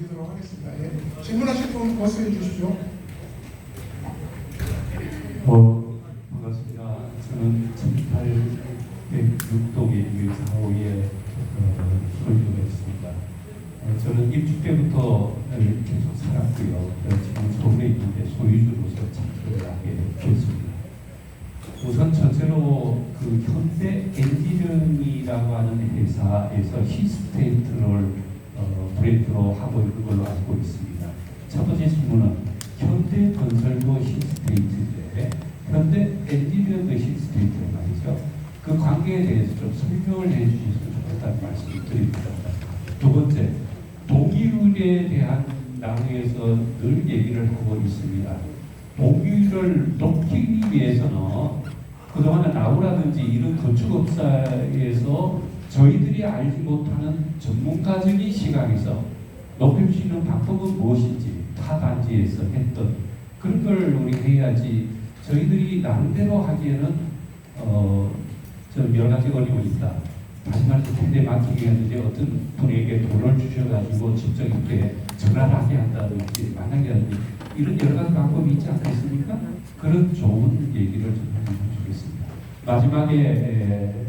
드리도록 하겠습니다. 예. 질문하실 분 말씀해 주십시오. 반갑습니다. 저는 1806동의 4호에 소유주가 있습니다. 저는 입주 때부터 계속 살았고요. 지금 서울에 있는데 소유주로서 참여를 하게 됐습니다. 우선 전체로 그 현대 엔지니어링이라고 하는 회사에서 히스테이트를 브랜드로 하고 있는 걸로 알고 있습니다. 첫 번째 질문은 현대 건설도 히스테이트인데 현대 엔지니어도 히스테이트란 말이죠. 그 관계에 대해서 좀 설명을 해주셨으면 좋겠다는 말씀을 드립니다. 두 번째, 동의율에 대한 나라에서 늘 얘기를 하고 있습니다. 동의율을 높이기 위해서는 그동안에 나우라든지 이런 건축업사에서 저희들이 알지 못하는 전문가적인 시각에서 높일 수 있는 방법은 무엇인지 타 단지에서 했던 그런 걸 우리 해야지. 저희들이 나름대로 하기에는 좀 여러 가지 어려움이 있다. 다시 말해서 텐데 맡기게 했는데 어떤 분에게 돈을 주셔가지고 직접 이렇게 전화를 하게 한다든지 만나게 하든지 이런 여러 가지 방법이 있지 않겠습니까? 그런 좋은 얘기를 좀 해주시면 좋겠습니다. 마지막에는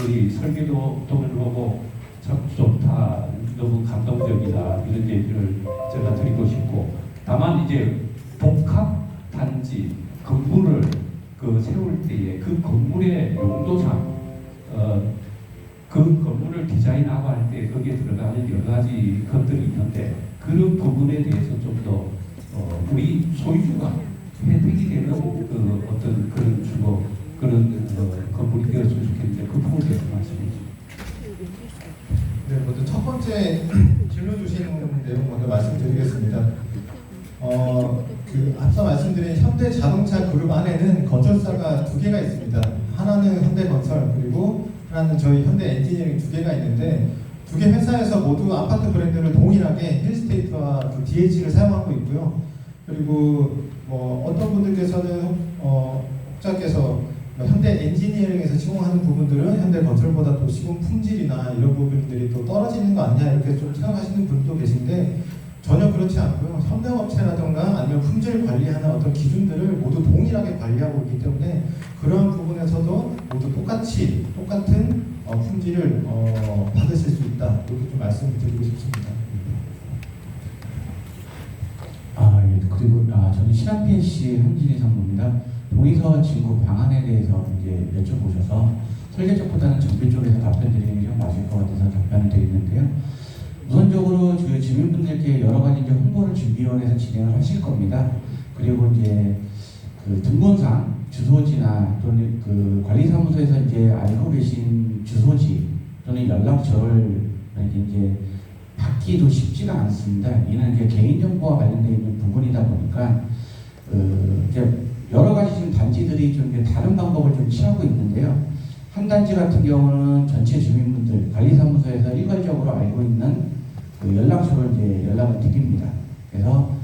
우리 설계도 도면을 보고 참 좋다, 너무 감동적이다 이런 얘기를 제가 드리고 싶고, 다만 이제 복합 단지 건물을 세울 때에 그 건물의 용도상 그 건물을 디자인하고 할 때 거기에 들어가는 여러 가지 것들이 있는데 그런 부분에 대해서 좀 더 우리 소유주가 혜택이 되는 그 어떤 그런 주거 그런 건물이 되었으면 좋겠는데 그 부분에 대해서 말씀해 주시죠. 네, 먼저 첫 번째 질문 주신 내용 먼저 말씀드리겠습니다. 앞서 말씀드린 현대자동차 그룹 안에는 건설사가 두 개가 있습니다. 하나는 현대건설, 그리고 하나는 저희 현대엔지니어링 두 개가 있는데 두 개 회사에서 모두 아파트 브랜드를 동일하게 힐스테이트와 DH를 사용하고 있고요. 그리고 어떤 분들께서는 혹자께서 현대엔지니어링에서 시공하는 부분들은 현대건설보다 또 시공 품질이나 이런 부분들이 또 떨어지는 거 아니냐 이렇게 좀 생각하시는 분도 계신데 전혀 그렇지 않고요. 협력업체라든가 아니면 품질 관리하는 어떤 기준들을 모두 동일하게 관리하고 있기 때문에 그러한 부분에서도 모두 똑같은 품질을 받으실 수 있다. 이렇게 좀 말씀을 드리고 싶습니다. 예. 그리고 저는 신한PNC 한진희 상무입니다. 동의서 진구 방안에 대해서 이제 여쭤보셔서 설계 쪽보다는 정비 쪽에서 답변 드리는 게 맞을 것 같아서 답변을 드리는데요. 우선적으로 저희 주민분들께 여러 가지 이제 홍보를 준비위원회에서 진행을 하실 겁니다. 그리고 이제 그 등본상 주소지나 또는 그 관리사무소에서 이제 알고 계신 주소지 또는 연락처를 이제 받기도 쉽지가 않습니다. 이는 이제 개인정보와 관련되어 있는 부분이다 보니까 이제 여러 가지 지금 단지들이 좀 이제 다른 방법을 좀 취하고 있는데요. 한 단지 같은 경우는 전체 주민분들 관리사무소에서 일괄적으로 알고 있는 그 연락처로 이제 연락을 드립니다. 그래서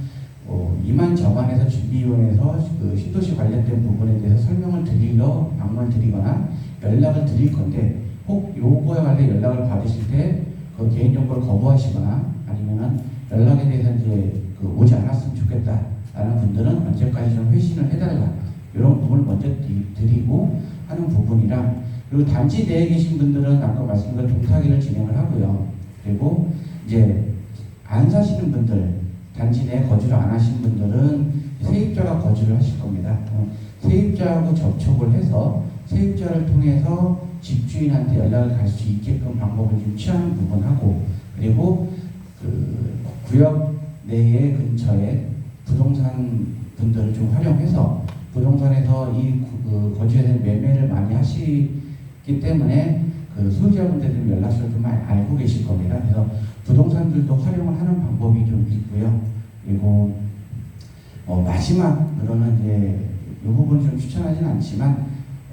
이만저만해서 준비위원회에서 그 신도시 관련된 부분에 대해서 설명을 드리러 방문을 드리거나 연락을 드릴 건데 혹 요거에 관련 연락을 받으실 때 그 개인정보를 거부하시거나 아니면은 연락에 대해서 이제 오지 않았으면 좋겠다라는 분들은 언제까지 좀 회신을 해달라 이런 부분을 먼저 드리고 하는 부분이랑, 그리고 단지 내에 계신 분들은 아까 말씀드린 동타기를 진행을 하고요. 그리고 이제 안 사시는 분들, 단지 내에 거주를 안 하신 분들은 세입자가 거주를 하실 겁니다. 세입자하고 접촉을 해서 세입자를 통해서 집주인한테 연락을 갈 수 있게끔 방법을 좀 취하는 부분하고, 그리고 그 구역 내에 근처에 부동산 분들을 좀 활용해서 부동산에서 이 거주에 대한 매매를 많이 하시기 때문에 그 소유자분들은 연락처를 좀 많이 알고 계실 겁니다. 그래서 부동산들도 활용을 하는 방법이 좀 있고요. 그리고 마지막으로는 이제 이 부분은 좀 추천하지는 않지만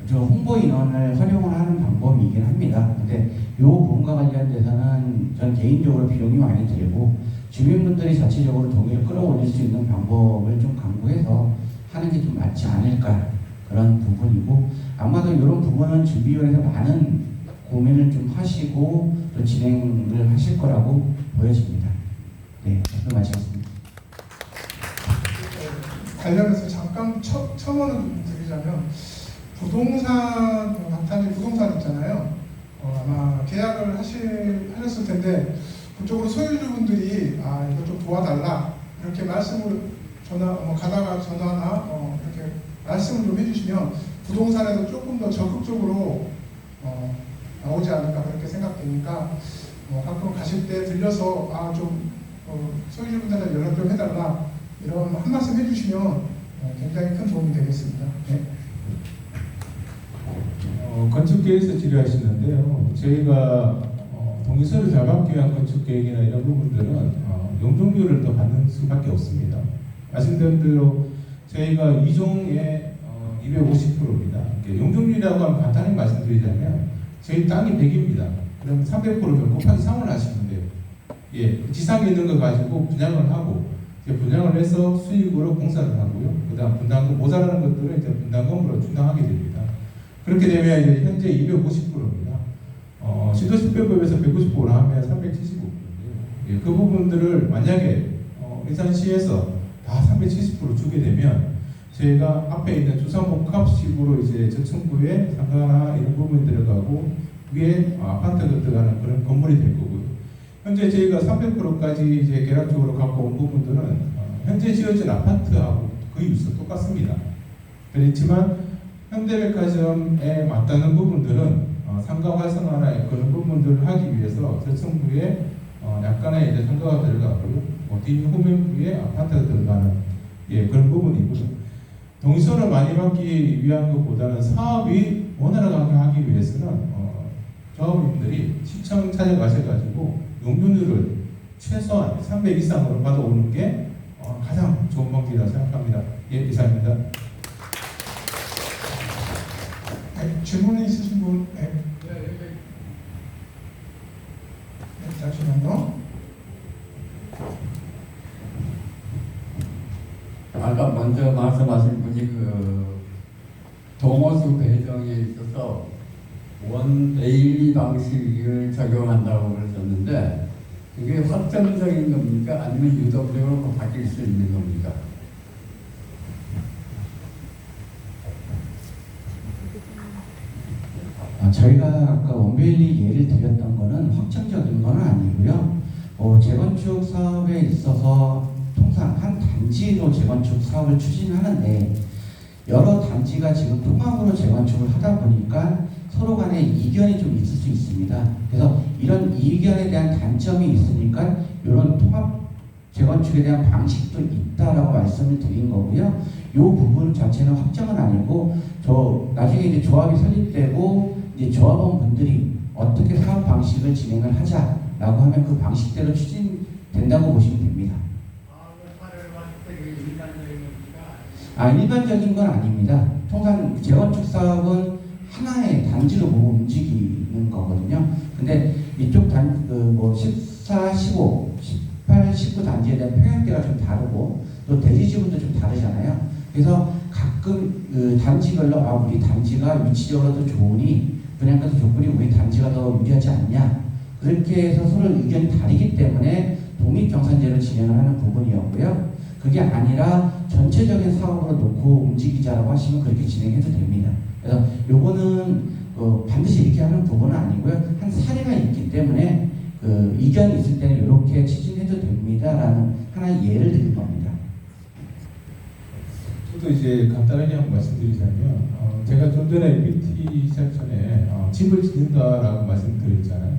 저 홍보 인원을 활용을 하는 방법이긴 합니다. 근데 이 부분과 관련돼서는 전 개인적으로 비용이 많이 들고 주민분들이 자체적으로 동의를 끌어올릴 수 있는 방법을 좀 강구해서 하는 게 좀 맞지 않을까 그런 부분이고, 아마도 이런 부분은 준비위원회에서 많은 고민을 좀 하시고 또 진행을 하실 거라고 보여집니다. 네, 말씀 마치겠습니다. 관련해서 잠깐 첨언을 드리자면 부동산 방탄지 부동산 있잖아요. 아마 계약을 하셨을 텐데 그쪽으로 소유주분들이 이거 좀 도와달라 이렇게 말씀을 가다가 전화나 이렇게 말씀을 좀 해주시면 부동산에서 조금 더 적극적으로 나오지 않을까 그렇게 생각되니까 가끔 가실 때 들려서 좀 소유주분들한테 연락 좀 해달라 이런 한 말씀 해주시면 굉장히 큰 도움이 되겠습니다. 네. 건축계에서 질의하시는데요. 저희가 동의서를 잘 받기 위한 건축계획이나 이런 부분들은 용적률을 더 받는 수밖에 없습니다. 말씀드린 대로 저희가 2종에 250%입니다. 용적률이라고 하면 간단히 말씀드리자면 저희 땅이 100입니다. 그럼 300%면 곱하기 3을 하시면 돼요. 예, 지상에 있는 거 가지고 분양을 하고 분양을 해서 수익으로 공사를 하고요. 그다음 분담금 모자라는 것들은 이제 분담금으로 충당하게 됩니다. 그렇게 되면 이제 현재 250%입니다. 시도집행법에서 190%를 하면 375%인데요. 예, 그 부분들을 만약에 인산시에서 다 370% 주게 되면 저희가 앞에 있는 주상복합식으로 이제 저층부에 상가나 이런 부분이 들어가고 위에 아파트가 들어가는 그런 건물이 될 거고요. 현재 저희가 300%까지 이제 계략적으로 갖고 온 부분들은 현재 지어진 아파트하고 거의 유사 똑같습니다. 그렇지만 현대백화점에 맞닿는 부분들은 상가 활성화나 그런 부분들을 하기 위해서 저층부에 약간의 이제 상가가 들어가고요. 뒤 후면부에 아파트가 들어가는 그런 부분이고요. 동의서를 많이 받기 위한 것보다는 사업이 원활하게 하기 위해서는 조합원들이 시청 찾아가셔가지고 용적률을 최소한 300 이상으로 받아오는 게 가장 좋은 방법이라고 생각합니다. 이상입니다. 네, 질문이 있으신 분? 네. 잠시만요. 아까 먼저 말씀하신 분이 동호수 배정에 있어서 원데일리 방식을 적용한다고 그러셨는데 그게 확정적인 겁니까? 아니면 유동적으로 바뀔 수 있는 겁니까? 저희가 아까 원베일리 예를 드렸던 거는 확정적인 건 아니고요. 재건축 사업에 있어서 통상 한 단지로 재건축 사업을 추진하는데 여러 단지가 지금 통합으로 재건축을 하다 보니까 서로 간에 이견이 좀 있을 수 있습니다. 그래서 이런 이견에 대한 단점이 있으니까 이런 통합 재건축에 대한 방식도 있다라고 말씀을 드린 거고요. 이 부분 자체는 확정은 아니고 나중에 이제 조합이 설립되고 이제 조합원 분들이 어떻게 사업 방식을 진행을 하자라고 하면 그 방식대로 추진된다고 보시면 됩니다. 일반적인 건 아닙니다. 통상 재건축 사업은 하나의 단지로 보고 움직이는 거거든요. 근데 이쪽 14, 15, 18, 19 단지에 대한 평형대가 좀 다르고 또 대지 지분도 좀 다르잖아요. 그래서 가끔 단지별로 우리 단지가 위치적으로 더 좋으니 분양가도 조건이 우리 단지가 더 유리하지 않냐 그렇게 해서 서로 의견이 다르기 때문에 독립경산제로 진행을 하는 부분이었고요. 그게 아니라 전체적인 사업으로 놓고 움직이자라고 하시면 그렇게 진행해도 됩니다. 그래서 요거는 반드시 이렇게 하는 부분은 아니고요. 한 사례가 있기 때문에 이견이 있을 때는 이렇게 추진해도 됩니다라는 하나의 예를 드린 겁니다. 저도 이제 간단하게 한번 말씀드리자면 제가 좀 전에 BT 시작 전에 집을 짓는다라고 말씀드렸잖아요.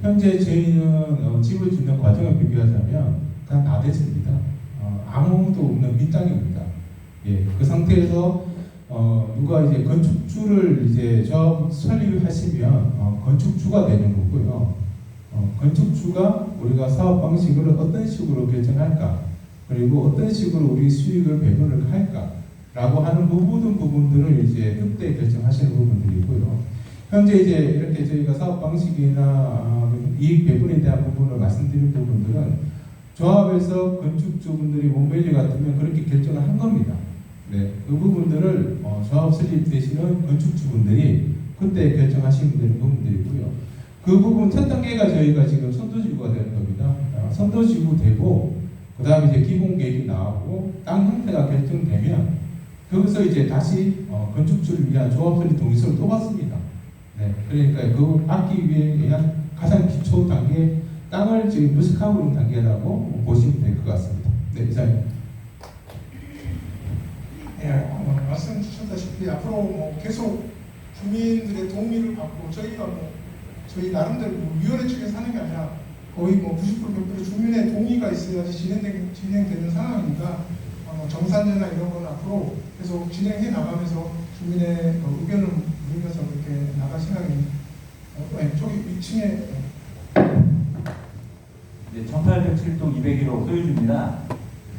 현재 저희는 집을 짓는 과정을 비교하자면 그냥 나대집니다. 아무도 없는 밑땅입니다. 그 상태에서 누가 이제 건축주를 이제 조합 설립하시면 건축주가 되는 거고요. 건축주가 우리가 사업 방식을 어떤 식으로 결정할까, 그리고 어떤 식으로 우리 수익을 배분을 할까라고 하는 모든 부분들을 이제 그때 결정하시는 부분들이고요. 현재 이제 이렇게 저희가 사업 방식이나 이익 배분에 대한 부분을 말씀드린 부분들은 조합에서 건축주분들이 원밸류 같으면 그렇게 결정을 한 겁니다. 그 부분들을 조합 설립되시는 건축주분들이 그때 결정하시면 되는 부분들이고요. 그 부분 첫 단계가 저희가 지금 선도지구가 되는 겁니다. 선도지구 되고 그 다음에 이제 기본계획이 나오고 땅 형태가 결정되면 거기서 이제 다시 건축주를 위한 조합설립 동의서를 또 받습니다. 네, 그러니까 그 받기 위한 가장 기초 단계 땅을 지금 물색하고 있는 단계라고 보시면 될 것 같습니다. 네, 이상입니다. 예, 말씀 주셨다시피 앞으로 뭐 계속 주민들의 동의를 받고 저희가 뭐 저희 나름대로 뭐 위원회 측에서 하는 게 아니라 거의 뭐 90% 100% 주민의 동의가 있어야지 진행되는 상황이니까 정산제나 이런 건 앞으로 계속 진행해 나가면서 주민의 의견을 물으면서 그렇게 나갈 생각입니다. 저기 2층에 네, 1807동 201호 소유주입니다.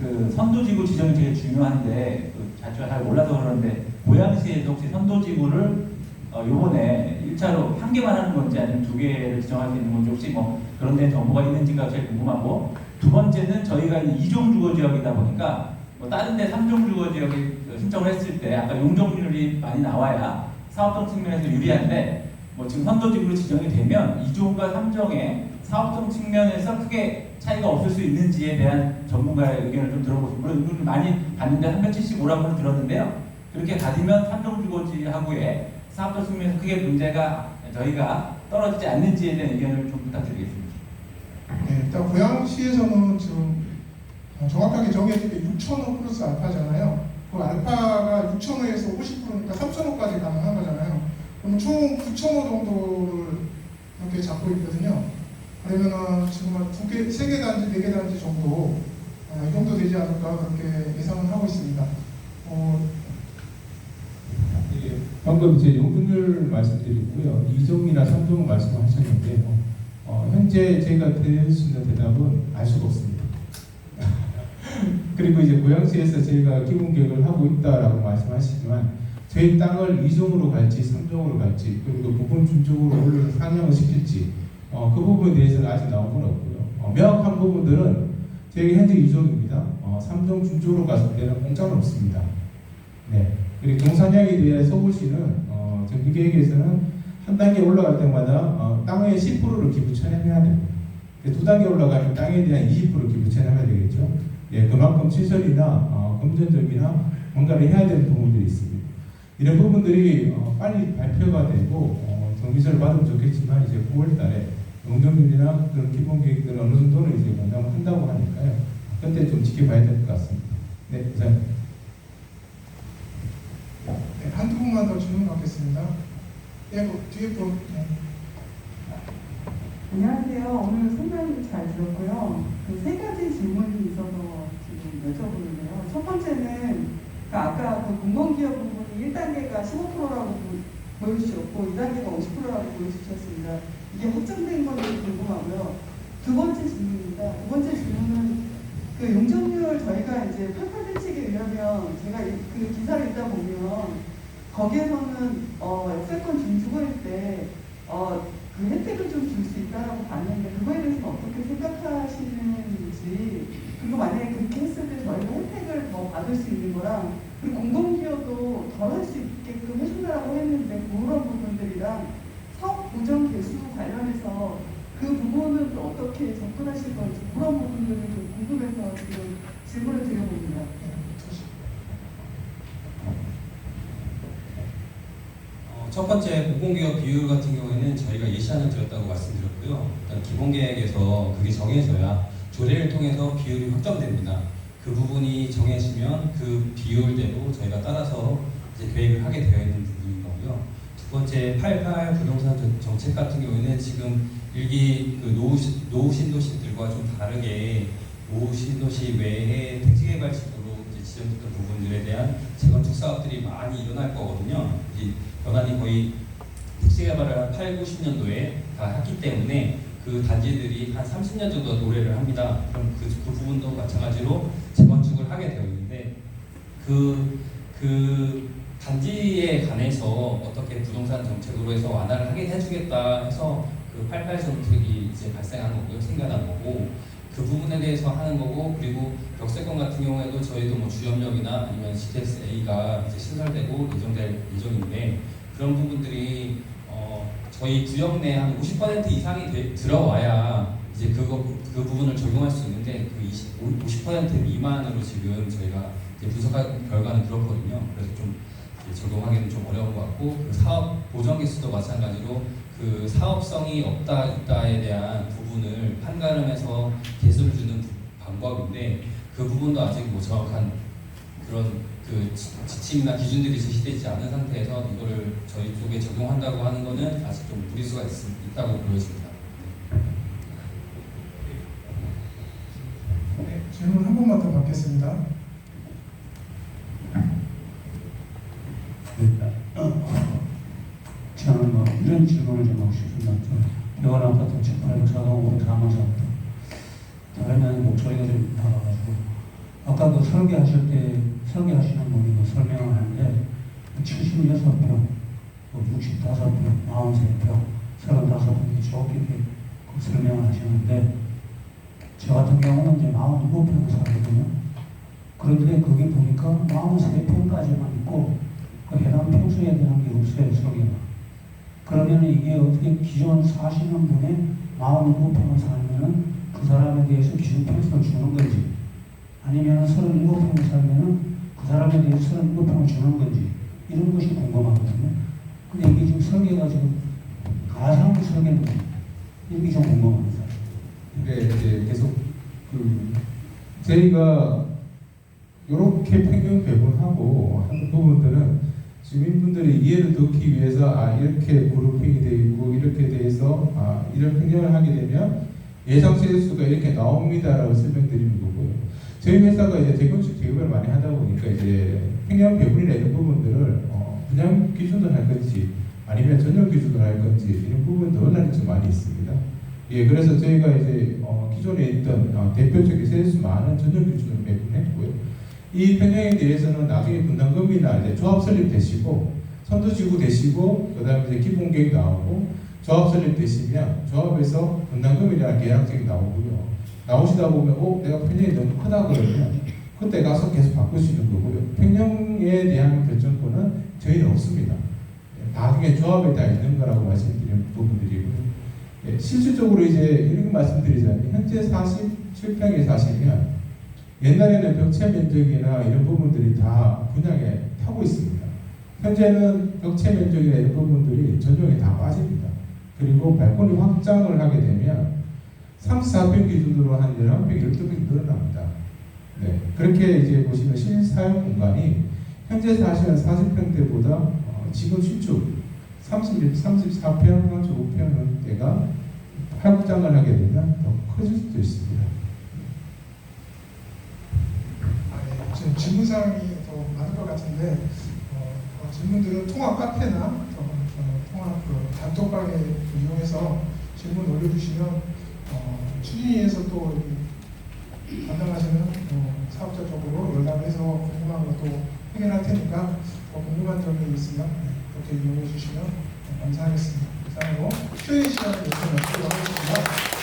그 선도지구 지정이 되게 중요한데 자체가 잘 몰라서 그러는데 고양시에서 혹시 선도지구를 요번에 1차로 한 개만 하는 건지 아니면 두 개를 지정할 수 있는 건지 혹시 뭐 그런 데 정보가 있는지가 제일 궁금하고, 두 번째는 저희가 2종 주거지역이다 보니까 뭐 다른 데 3종 주거지역에 신청을 했을 때 아까 용적률이 많이 나와야 사업성 측면에서 유리한데 뭐 지금 선도지구로 지정이 되면 2종과 3종의 사업성 측면에서 크게 차이가 없을 수 있는지에 대한 전문가의 의견을 좀 들어보고, 물론 이분을 많이 봤는데 375라고는 들었는데요. 그렇게 가지면 3종 주거지하고의 사업적 측면에서 크게 문제가 저희가 떨어지지 않는지에 대한 의견을 좀 부탁드리겠습니다. 네, 일단 고양시에서는 지금 정확하게 정해진 게 6,000호 플러스 알파잖아요. 그 알파가 6,000호에서 50%니까 3,000호까지 가능한 거잖아요. 그럼 총 9,000호 정도를 이렇게 잡고 있거든요. 그러면은 지금 한 3개 단지, 4개 단지 정도 이 정도 되지 않을까 그렇게 예상을 하고 있습니다. 예, 방금 이제 용적률 말씀드리고요. 2종이나 3종 말씀하셨는데요. 현재 제가 드릴 수 있는 대답은 알 수가 없습니다. 그리고 이제 고양시에서 저희가 기본 계획을 하고 있다라고 말씀하시지만 저희 땅을 2종으로 갈지 3종으로 갈지 그리고 부분 준종으로 올려서 상향을 시킬지 그 부분에 대해서는 아직 나온 건 없고요. 명확한 부분들은 저희가 현재 2종입니다. 3종 준종으로 갔을 때는 공짜는 없습니다. 네. 그리고 경산량에 대해 서울시는 정비계획에서는 한 단계 올라갈 때마다 땅의 10%를 기부 체납해야 됩니다. 두 단계 올라가면 땅에 대한 20% 기부 체납해야 되겠죠. 예, 그만큼 시설이나 금전적이나 뭔가를 해야 되는 부분들이 있습니다. 이런 부분들이 빨리 발표가 되고 정비서를 받으면 좋겠지만 이제 9월달에 용적률이나 그런 기본 계획들은 어느 정도는 이제 공감을 한다고 하니까요. 그때 좀 지켜봐야 될 것 같습니다. 네, 이상입니다. 네, 한두 분만 더 질문 받겠습니다. 예, 뒤에 분. 네. 안녕하세요. 오늘 설명 잘 들었고요. 그 3가지 질문이 있어서 지금 여쭤보는데요. 첫 번째는 아까 그 공공기업 부분이 1단계가 15%라고 보여주셨고 2단계가 50%라고 보여주셨습니다. 이게 확정된 건지 궁금하고요. 두 번째 질문입니다. 두 번째 질문은 그 용적률 저희가 이제 88대책에 의하면 제가 그 기사를 읽다 보면 거기에서는 역세권 준주거일 때 그 혜택을 좀 줄 수 있다라고 봤는데 그거에 대해서는 어떻게 생각하시는지, 그리고 만약에 그렇게 했을 때 저희가 혜택을 더 받을 수 있는 거랑 그리고 공공기여도 덜 할 수 있게끔 해준다라고 했는데 그런 부분들이랑 사업 보정 개수 관련해서 그 부분은 또 어떻게 접근하실 건지 그런 부분들이 좀 궁금해서 지금 질문을 드려봅니다. 첫 번째 공공기업 비율 같은 경우에는 저희가 예시안을 드렸다고 말씀드렸고요. 일단 기본계획에서 그게 정해져야 조례를 통해서 비율이 확정됩니다. 그 부분이 정해지면 그 비율대로 저희가 따라서 이제 계획을 하게 되어 있는 부분인 거고요. 두 번째 88 부동산 정책 같은 경우에는 지금 일기 그 노후 신도시들과 좀 다르게 노후 신도시 외에 택지개발식으로 이제 지정됐던 부분들에 대한 재건축 사업들이 많이 일어날 거거든요. 연한이 거의 택지개발을 한 8, 90년도에 다 했기 때문에 그 단지들이 한 30년 정도 노래를 합니다. 그럼 그 부분도 마찬가지로 재건축을 하게 되어 있는데 그 단지에 관해서 어떻게 부동산 정책으로 해서 완화를 하게 해주겠다 해서 그 88 정책이 이제 발생한 거고요. 생겨난 거고 그 부분에 대해서 하는 거고, 그리고 역세권 같은 경우에도 저희도 뭐 주점역이나 아니면 CTX-A가 이제 신설되고 예정될 예정인데 그런 부분들이 저희 구역 내 한 50% 이상이 들어와야 이제 그 부분을 적용할 수 있는데 그 50% 미만으로 지금 저희가 이제 분석한 결과는 그렇거든요. 그래서 좀 이제 적용하기는 좀 어려운 것 같고, 그 사업 보정 개수도 마찬가지로 그 사업성이 있다에 대한 부분을 판가름해서 개수를 주는 방법인데, 그 부분도 아직 뭐 정확한 그런 그 지침이나 기준들이 제시되어 있지 않은 상태에서 이거를 저희 쪽에 적용한다고 하는 거는 아직 좀 무리수가 있다고 보여집니다. 네, 질문 한 번만 더 받겠습니다. 저는 뭐 이런 질문을 좀 하고 싶습니다. 병원 아파트 784동으로 사무소입니다. 다르면 목소리가 좀 나가가지고 아까 그 설계하실 때 설계하시는 분이 그 설명을 하는데 76평, 65평, 43평, 35평 좋게 그 설명을 하시는데 저 같은 경우는 이제 49평을 살거든요. 그런데 거기 보니까 43평까지만 있고 그 해당 평수에 대한 게 없어요, 설계가. 그러면 이게 어떻게 기존 사시는 분의 49평을 살면은 그 사람에 대해서 기준 평수를 주는 건지, 아니면 37평을 살면은 그 사람에 대해서 37평을 주는 건지, 이런 것이 궁금하거든요. 근데 이게 지금 설계가 지금 가상 설계인지, 이게 좀 궁금합니다. 근데 이제 계속 저희가 이렇게 평균 배분하고 하는 부분들은 주민분들이 이해를 돕기 위해서 이렇게 그룹핑이 되어 있고 이렇게 돼서 이런 평균을 하게 되면 예상 세수가 이렇게 나옵니다라고 설명드리는 거고요. 저희 회사가 이제 재건축 재개발 많이 하다 보니까 이제 평균 배분이나 이런 부분들을 그냥 기준으로 할 건지 아니면 전용 기준으로 할 건지 이런 부분도 논란이 좀 많이 있습니다. 예, 그래서 저희가 이제 기존에 있던 대표적인 세수 많은 전용 기준을 배분했고요. 이 평형에 대해서는 나중에 분담금이나 이제 조합 설립 되시고 선도지구 되시고 그다음에 이제 기본 계획 나오고 조합 설립 되시면 조합에서 분담금이나 계약직이 나오고요. 나오시다 보면 내가 평형이 너무 크다 그러면 그때 가서 계속 바꾸시는 거고요. 평형에 대한 결정권은 저희는 없습니다. 나중에 조합에 다 있는 거라고 말씀드리는 부분들이고요. 예, 실질적으로 이제 이렇게 말씀드리자면 현재 47평에 사시면 옛날에는 벽체 면적이나 이런 부분들이 다 분양에 타고 있습니다. 현재는 벽체 면적이나 이런 부분들이 전용에 다 빠집니다. 그리고 발코니 확장을 하게 되면 34평 기준으로 한 11평, 12평 늘어납니다. 네, 그렇게 이제 보시면 실사용 공간이 현재 사시는 40평대보다 지금 신축 34평, 35평대가 확장을 하게 되면 더 커질 수도 있습니다. 지금 질문사항이 더 많을 것 같은데 질문들은 통합 카페나 통합 단톡방에 이용해서 질문 올려주시면 추진위에서 또 담당하시는 사업자 쪽으로 연락해서 궁금한 것도 해결할 테니까 궁금한 점이 있으면 그렇게 이용해 주시면 감사하겠습니다. 이상으로 Q&A 시간을 여기서 마치도록 하겠습니다.